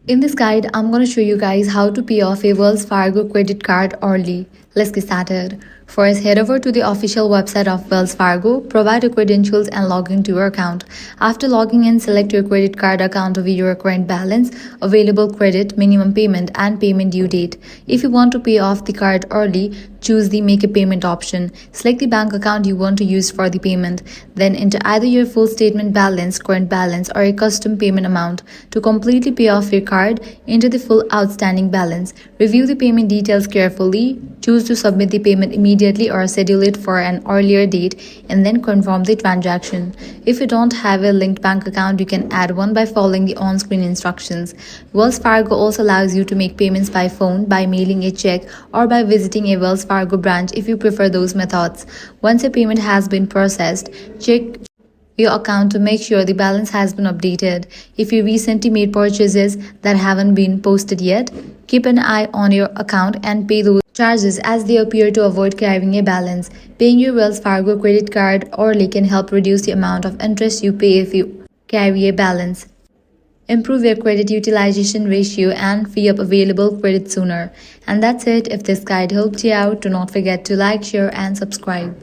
In this guide, I'm going to show you guys how to pay off a Wells Fargo credit card early. Let's get started. First, head over to the official website of Wells Fargo, provide your credentials and log into your account. After logging in, select your credit card account with your current balance, available credit, minimum payment, and payment due date. If you want to pay off the card early, choose the Make a Payment option. Select the bank account you want to use for the payment. Then enter either your full statement balance, current balance, or a custom payment amount. To completely pay off your card, enter the full outstanding balance. Review the payment details carefully. Choose to submit the payment immediately or schedule it for an earlier date, and then confirm the transaction. If you don't have a linked bank account, you can add one by following the on-screen instructions. Wells Fargo also allows you to make payments by phone, by mailing a check, or by visiting a Wells Fargo branch if you prefer those methods. Once a payment has been processed, check your account to make sure the balance has been updated. If you recently made purchases that haven't been posted yet, keep an eye on your account and pay those charges as they appear to avoid carrying a balance. Paying your Wells Fargo credit card early can help reduce the amount of interest you pay if you carry a balance, improve your credit utilization ratio, and free up available credit sooner. And that's it. If this guide helped you out, do not forget to like, share, and subscribe.